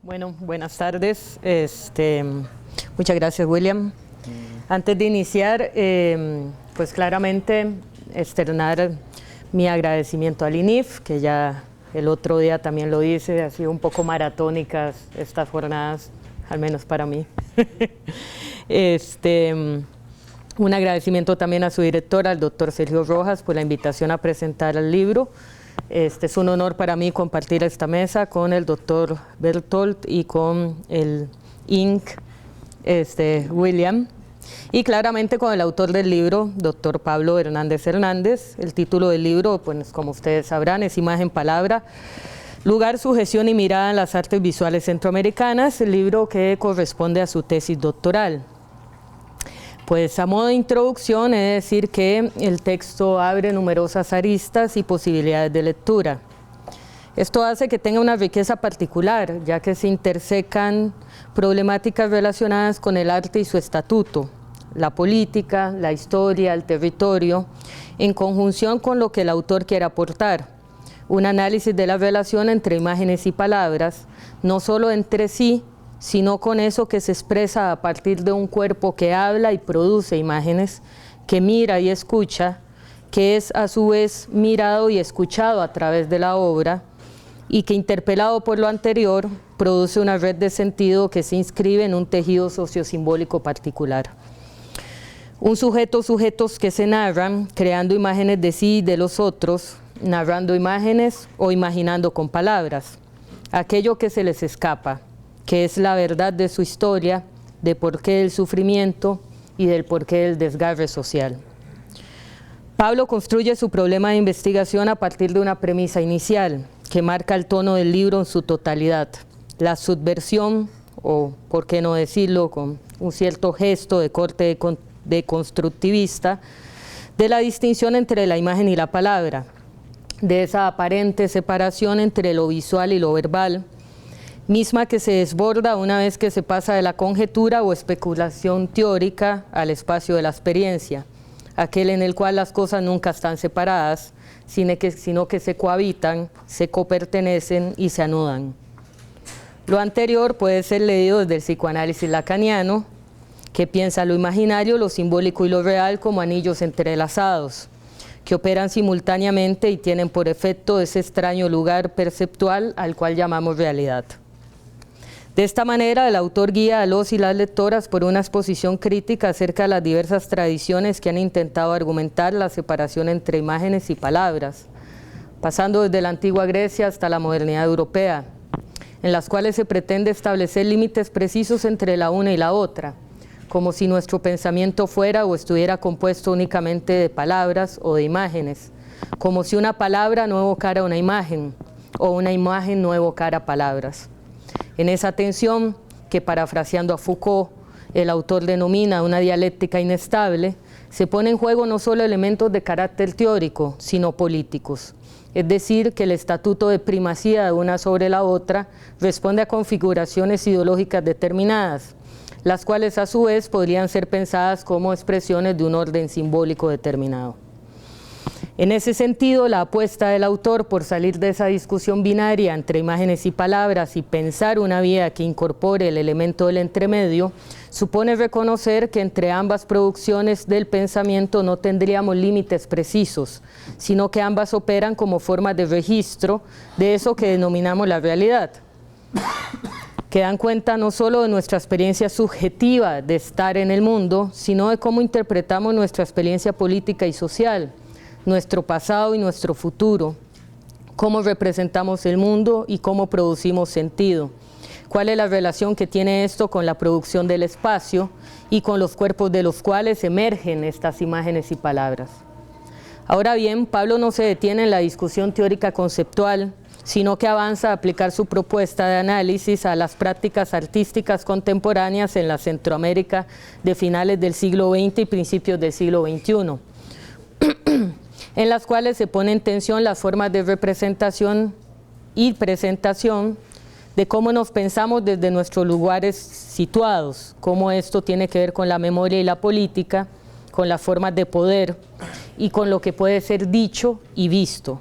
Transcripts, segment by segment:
Bueno, buenas tardes. Muchas gracias, William. Antes de iniciar, pues claramente externar mi agradecimiento al INIF, que ya el otro día también lo hice, ha sido un poco maratónicas estas jornadas, al menos para mí. Un agradecimiento también a su director, al doctor Sergio Rojas, por la invitación a presentar el libro. Es un honor para mí compartir esta mesa con el doctor Bertolt y con el INC, William, y claramente con el autor del libro, doctor Pablo Hernández Hernández. El título del libro, pues como ustedes sabrán, es Imagen, Palabra, Lugar, Sujeción y Mirada en las Artes Visuales Centroamericanas, el libro que corresponde a su tesis doctoral. Pues a modo de introducción, he de decir que el texto abre numerosas aristas y posibilidades de lectura. Esto hace que tenga una riqueza particular, ya que se intersecan problemáticas relacionadas con el arte y su estatuto, la política, la historia, el territorio, en conjunción con lo que el autor quiere aportar. Un análisis de la relación entre imágenes y palabras, no solo entre sí, sino con eso que se expresa a partir de un cuerpo que habla y produce imágenes, que mira y escucha, que es a su vez mirado y escuchado a través de la obra, y que interpelado por lo anterior, produce una red de sentido que se inscribe en un tejido sociosimbólico particular. Un sujetos que se narran, creando imágenes de sí y de los otros, narrando imágenes o imaginando con palabras, aquello que se les escapa, que es la verdad de su historia, de por qué del sufrimiento y del porqué del desgarre social. Pablo construye su problema de investigación a partir de una premisa inicial, que marca el tono del libro en su totalidad, la subversión, o por qué no decirlo con un cierto gesto de corte de constructivista, de la distinción entre la imagen y la palabra, de esa aparente separación entre lo visual y lo verbal, misma que se desborda una vez que se pasa de la conjetura o especulación teórica al espacio de la experiencia, aquel en el cual las cosas nunca están separadas, sino que se cohabitan, se copertenecen y se anudan. Lo anterior puede ser leído desde el psicoanálisis lacaniano, que piensa lo imaginario, lo simbólico y lo real como anillos entrelazados, que operan simultáneamente y tienen por efecto ese extraño lugar perceptual al cual llamamos realidad. De esta manera, el autor guía a los y las lectoras por una exposición crítica acerca de las diversas tradiciones que han intentado argumentar la separación entre imágenes y palabras, pasando desde la antigua Grecia hasta la modernidad europea, en las cuales se pretende establecer límites precisos entre la una y la otra, como si nuestro pensamiento fuera o estuviera compuesto únicamente de palabras o de imágenes, como si una palabra no evocara una imagen, o una imagen no evocara palabras. En esa tensión, que parafraseando a Foucault, el autor denomina una dialéctica inestable, se pone en juego no solo elementos de carácter teórico, sino políticos. Es decir, que el estatuto de primacía de una sobre la otra responde a configuraciones ideológicas determinadas, las cuales a su vez podrían ser pensadas como expresiones de un orden simbólico determinado. En ese sentido, la apuesta del autor por salir de esa discusión binaria entre imágenes y palabras y pensar una vía que incorpore el elemento del entremedio, supone reconocer que entre ambas producciones del pensamiento no tendríamos límites precisos, sino que ambas operan como formas de registro de eso que denominamos la realidad, que dan cuenta no solo de nuestra experiencia subjetiva de estar en el mundo, sino de cómo interpretamos nuestra experiencia política y social, nuestro pasado y nuestro futuro, cómo representamos el mundo y cómo producimos sentido, cuál es la relación que tiene esto con la producción del espacio y con los cuerpos de los cuales emergen estas imágenes y palabras. Ahora bien, Pablo no se detiene en la discusión teórica conceptual, sino que avanza a aplicar su propuesta de análisis a las prácticas artísticas contemporáneas en la Centroamérica de finales del siglo XX y principios del siglo XXI. En las cuales se pone en tensión las formas de representación y presentación de cómo nos pensamos desde nuestros lugares situados, cómo esto tiene que ver con la memoria y la política, con las formas de poder y con lo que puede ser dicho y visto.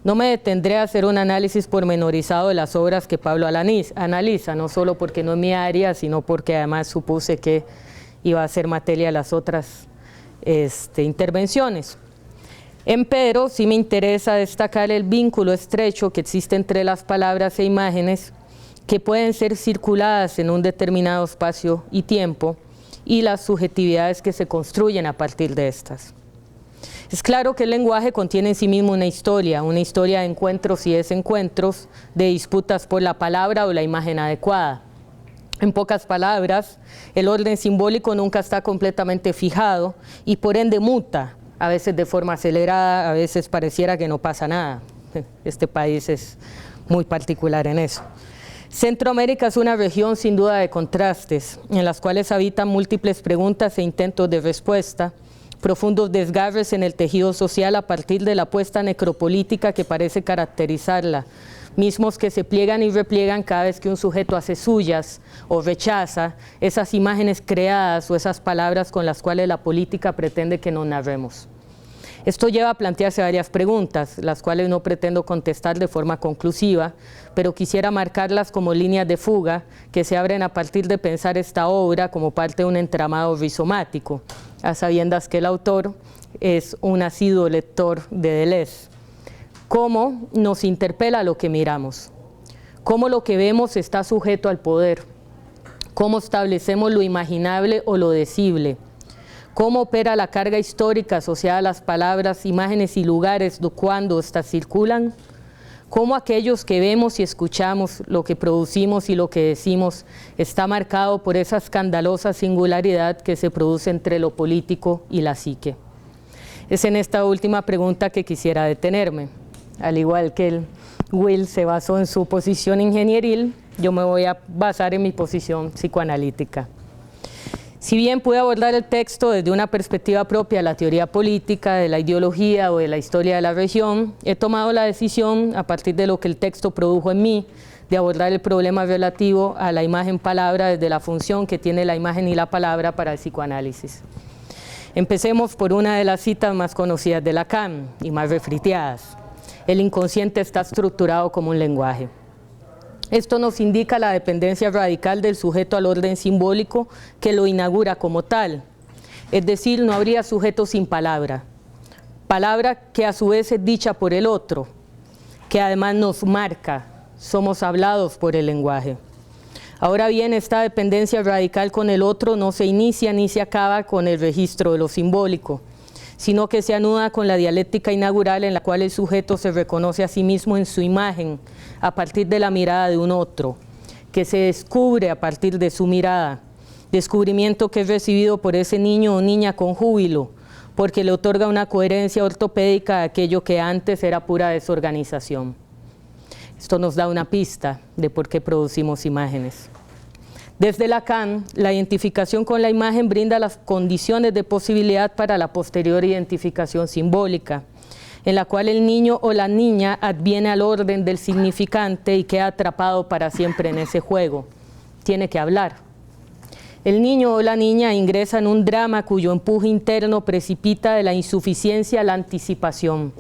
No me detendré a hacer un análisis pormenorizado de las obras que Pablo analiza, no solo porque no es mi área, sino porque además supuse que iba a ser materia de las otras intervenciones. Empero, sí me interesa destacar el vínculo estrecho que existe entre las palabras e imágenes que pueden ser circuladas en un determinado espacio y tiempo y las subjetividades que se construyen a partir de estas. Es claro que el lenguaje contiene en sí mismo una historia de encuentros y desencuentros, de disputas por la palabra o la imagen adecuada. En pocas palabras, el orden simbólico nunca está completamente fijado y por ende muta, a veces de forma acelerada, a veces pareciera que no pasa nada. Este país es muy particular en eso. Centroamérica es una región sin duda de contrastes, en las cuales habitan múltiples preguntas e intentos de respuesta, profundos desgarres en el tejido social a partir de la apuesta necropolítica que parece caracterizarla, mismos que se pliegan y repliegan cada vez que un sujeto hace suyas o rechaza esas imágenes creadas o esas palabras con las cuales la política pretende que nos narremos. Esto lleva a plantearse varias preguntas, las cuales no pretendo contestar de forma conclusiva, pero quisiera marcarlas como líneas de fuga que se abren a partir de pensar esta obra como parte de un entramado rizomático, a sabiendas que el autor es un asiduo lector de Deleuze. ¿Cómo nos interpela lo que miramos? ¿Cómo lo que vemos está sujeto al poder? ¿Cómo establecemos lo imaginable o lo decible? ¿Cómo opera la carga histórica asociada a las palabras, imágenes y lugares cuando éstas circulan? ¿Cómo aquellos que vemos y escuchamos, lo que producimos y lo que decimos, está marcado por esa escandalosa singularidad que se produce entre lo político y la psique? Es en esta última pregunta que quisiera detenerme. Al igual que Will se basó en su posición ingenieril, yo me voy a basar en mi posición psicoanalítica. Si bien pude abordar el texto desde una perspectiva propia de la teoría política, de la ideología o de la historia de la región, he tomado la decisión, a partir de lo que el texto produjo en mí, de abordar el problema relativo a la imagen-palabra desde la función que tiene la imagen y la palabra para el psicoanálisis. Empecemos por una de las citas más conocidas de Lacan y más refriteadas. El inconsciente está estructurado como un lenguaje. Esto nos indica la dependencia radical del sujeto al orden simbólico que lo inaugura como tal. Es decir, no habría sujeto sin palabra. Palabra que a su vez es dicha por el otro, que además nos marca, somos hablados por el lenguaje. Ahora bien, esta dependencia radical con el otro no se inicia ni se acaba con el registro de lo simbólico, sino que se anuda con la dialéctica inaugural en la cual el sujeto se reconoce a sí mismo en su imagen, a partir de la mirada de un otro, que se descubre a partir de su mirada, descubrimiento que es recibido por ese niño o niña con júbilo, porque le otorga una coherencia ortopédica a aquello que antes era pura desorganización. Esto nos da una pista de por qué producimos imágenes. Desde Lacan, la identificación con la imagen brinda las condiciones de posibilidad para la posterior identificación simbólica, en la cual el niño o la niña adviene al orden del significante y queda atrapado para siempre en ese juego. Tiene que hablar. El niño o la niña ingresa en un drama cuyo empuje interno precipita de la insuficiencia a la anticipación,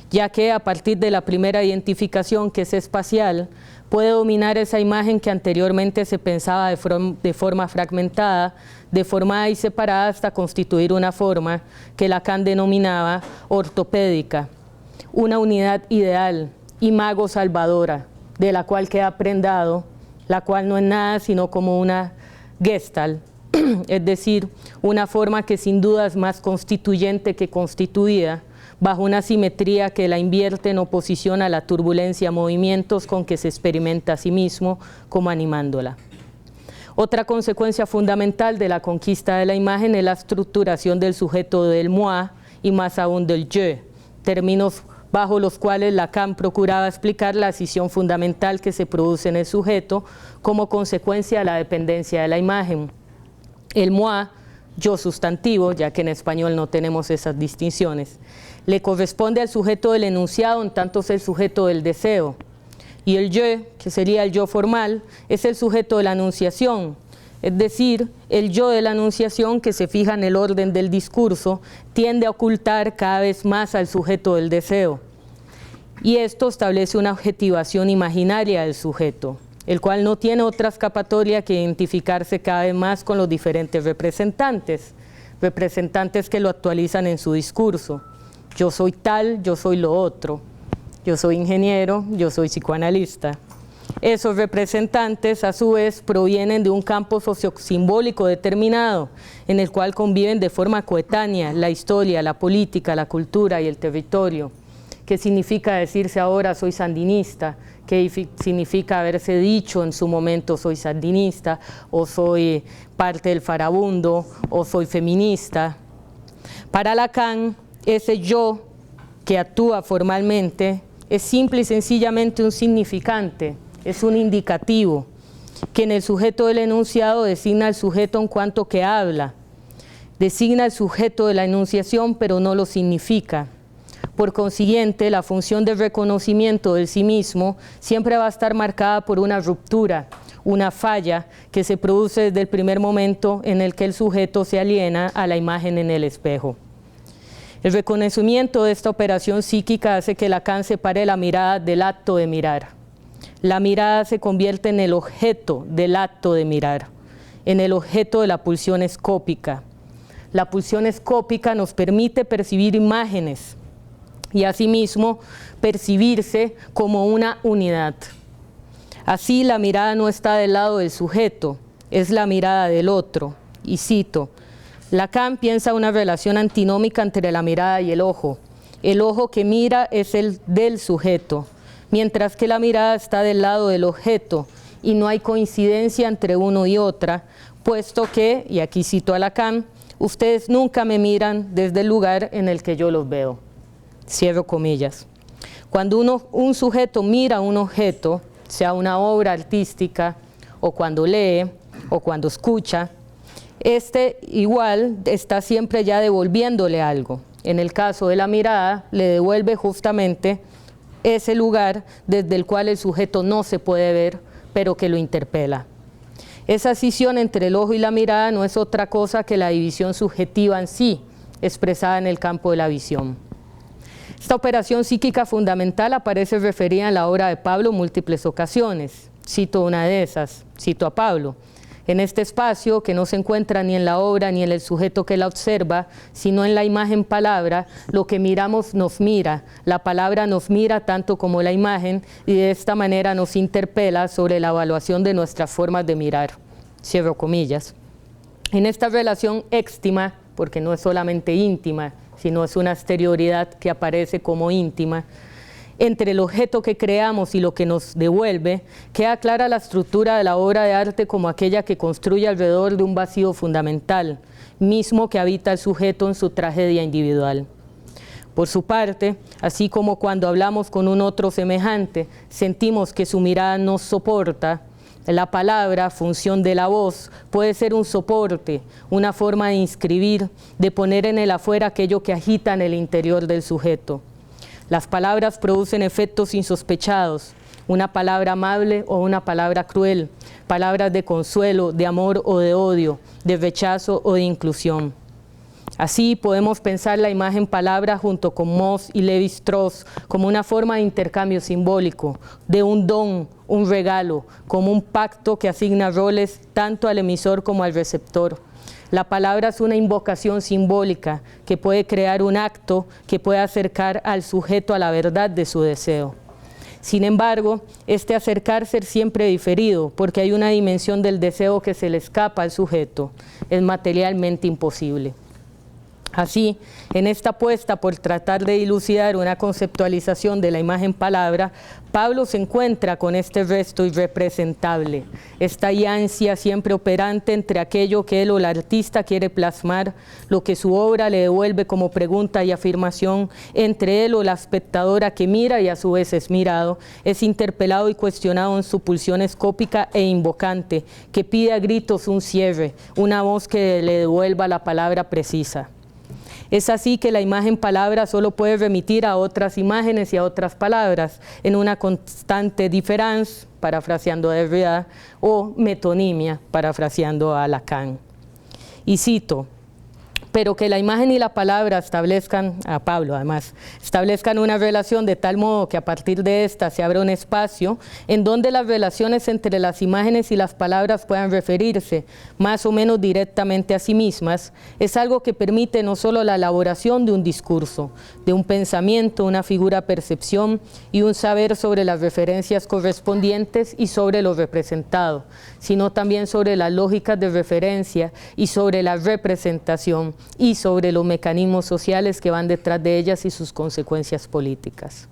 ya que a partir de la primera identificación, que es espacial, puede dominar esa imagen que anteriormente se pensaba de forma fragmentada, deformada y separada hasta constituir una forma que Lacan denominaba ortopédica, una unidad ideal, imago salvadora, de la cual queda prendado, la cual no es nada sino como una gestalt, es decir, una forma que sin duda es más constituyente que constituida, bajo una simetría que la invierte en oposición a la turbulencia, movimientos con que se experimenta a sí mismo como animándola. Otra consecuencia fundamental de la conquista de la imagen es la estructuración del sujeto del moi y más aún del je, términos bajo los cuales Lacan procuraba explicar la escisión fundamental que se produce en el sujeto como consecuencia de la dependencia de la imagen. El moi, yo sustantivo, ya que en español no tenemos esas distinciones, le corresponde al sujeto del enunciado en tanto es el sujeto del deseo, y el je, que sería el yo formal, es el sujeto de la enunciación, es decir, el yo de la enunciación que se fija en el orden del discurso tiende a ocultar cada vez más al sujeto del deseo. y esto establece una objetivación imaginaria del sujeto, el cual no tiene otra escapatoria que identificarse cada vez más con los diferentes representantes que lo actualizan en su discurso. Yo soy tal, yo soy lo otro, yo soy ingeniero, yo soy psicoanalista. Esos representantes, a su vez, provienen de un campo sociosimbólico determinado, en el cual conviven de forma coetánea la historia, la política, la cultura y el territorio. ¿Qué significa decirse ahora soy sandinista? ¿Qué significa haberse dicho en su momento soy sandinista, o soy parte del farabundo, o soy feminista? Para Lacan, ese yo que actúa formalmente es simple y sencillamente un significante, es un indicativo, que en el sujeto del enunciado designa al sujeto en cuanto que habla, designa al sujeto de la enunciación pero no lo significa. Por consiguiente, la función de reconocimiento de sí mismo siempre va a estar marcada por una ruptura, una falla que se produce desde el primer momento en el que el sujeto se aliena a la imagen en el espejo. El reconocimiento de esta operación psíquica hace que Lacan separe la mirada del acto de mirar. La mirada se convierte en el objeto del acto de mirar, en el objeto de la pulsión escópica. La pulsión escópica nos permite percibir imágenes y asimismo percibirse como una unidad. Así la mirada no está del lado del sujeto, es la mirada del otro. Y cito, Lacan piensa una relación antinómica entre la mirada y el ojo. El ojo que mira es el del sujeto, mientras que la mirada está del lado del objeto y no hay coincidencia entre uno y otra, puesto que, y aquí cito a Lacan, ustedes nunca me miran desde el lugar en el que yo los veo. Cierro comillas. Cuando un sujeto mira un objeto, sea una obra artística, o cuando lee, o cuando escucha, este igual está siempre ya devolviéndole algo. En el caso de la mirada, le devuelve justamente ese lugar desde el cual el sujeto no se puede ver, pero que lo interpela. Esa escisión entre el ojo y la mirada no es otra cosa que la división subjetiva en sí, expresada en el campo de la visión. Esta operación psíquica fundamental aparece referida en la obra de Pablo en múltiples ocasiones. Cito una de esas, cito a Pablo. En este espacio, que no se encuentra ni en la obra ni en el sujeto que la observa, sino en la imagen palabra, lo que miramos nos mira, la palabra nos mira tanto como la imagen, y de esta manera nos interpela sobre la evaluación de nuestras formas de mirar. Cierro comillas. En esta relación éxtima, porque no es solamente íntima, sino es una exterioridad que aparece como íntima, entre el objeto que creamos y lo que nos devuelve, queda clara la estructura de la obra de arte como aquella que construye alrededor de un vacío fundamental, mismo que habita el sujeto en su tragedia individual. Por su parte, así como cuando hablamos con un otro semejante, sentimos que su mirada nos soporta, la palabra, función de la voz, puede ser un soporte, una forma de inscribir, de poner en el afuera aquello que agita en el interior del sujeto. Las palabras producen efectos insospechados, una palabra amable o una palabra cruel, palabras de consuelo, de amor o de odio, de rechazo o de inclusión. Así podemos pensar la imagen palabra junto con Moss y Lévi-Strauss como una forma de intercambio simbólico, de un don, un regalo, como un pacto que asigna roles tanto al emisor como al receptor. La palabra es una invocación simbólica que puede crear un acto que puede acercar al sujeto a la verdad de su deseo. Sin embargo, este acercarse es siempre diferido, porque hay una dimensión del deseo que se le escapa al sujeto, es materialmente imposible. Así, en esta apuesta por tratar de dilucidar una conceptualización de la imagen palabra, Pablo se encuentra con este resto irrepresentable, esta ansia siempre operante entre aquello que él o el artista quiere plasmar, lo que su obra le devuelve como pregunta y afirmación, entre él o la espectadora que mira y a su vez es mirado, es interpelado y cuestionado en su pulsión escópica e invocante, que pide a gritos un cierre, una voz que le devuelva la palabra precisa. Es así que la imagen palabra solo puede remitir a otras imágenes y a otras palabras, en una constante différance, parafraseando a Derrida, o metonimia, parafraseando a Lacan. Y cito, pero que la imagen y la palabra establezcan, a Pablo además, establezcan una relación de tal modo que a partir de esta se abra un espacio en donde las relaciones entre las imágenes y las palabras puedan referirse más o menos directamente a sí mismas, es algo que permite no solo la elaboración de un discurso, de un pensamiento, una figura percepción y un saber sobre las referencias correspondientes y sobre lo representado, sino también sobre las lógicas de referencia y sobre la representación y sobre los mecanismos sociales que van detrás de ellas y sus consecuencias políticas.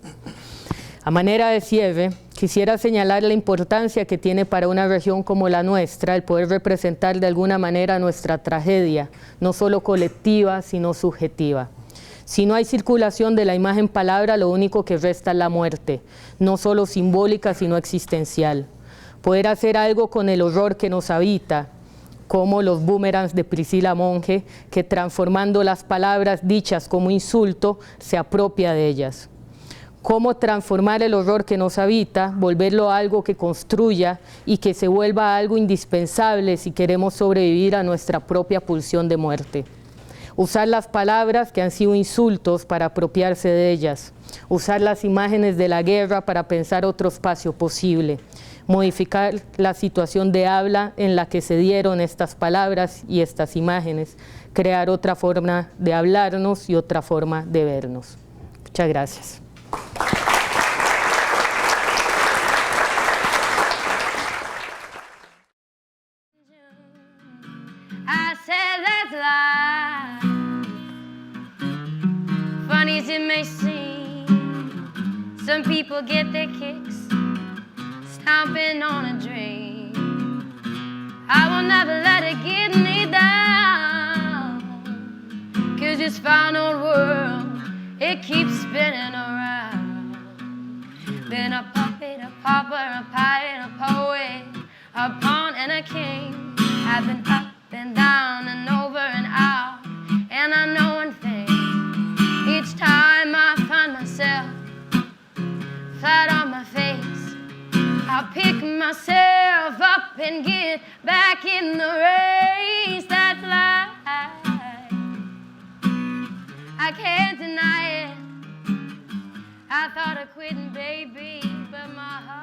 A manera de cierre, quisiera señalar la importancia que tiene para una región como la nuestra el poder representar de alguna manera nuestra tragedia, no solo colectiva, sino subjetiva. Si no hay circulación de la imagen palabra, lo único que resta es la muerte, no solo simbólica, sino existencial. Poder hacer algo con el horror que nos habita, como los boomerangs de Priscila Monge, que transformando las palabras dichas como insulto, se apropia de ellas. Cómo transformar el horror que nos habita, volverlo a algo que construya y que se vuelva algo indispensable si queremos sobrevivir a nuestra propia pulsión de muerte. Usar las palabras que han sido insultos para apropiarse de ellas. Usar las imágenes de la guerra para pensar otro espacio posible. Modificar la situación de habla en la que se dieron estas palabras y estas imágenes. Crear otra forma de hablarnos y otra forma de vernos. Muchas gracias. I said that's life. Funny as it may seem, some people get their kicks stomping on a dream. I will never let it get me down, 'cause this final world, it keeps spinning around. Been a puppet, a pauper, a pirate, a poet, a pawn and a king. I've been up and down and over and out, and I know one thing, each time I find myself flat on my face, I pick myself up and get back in the race. That's life, I can't deny it. I thought of quitting, baby, but my heart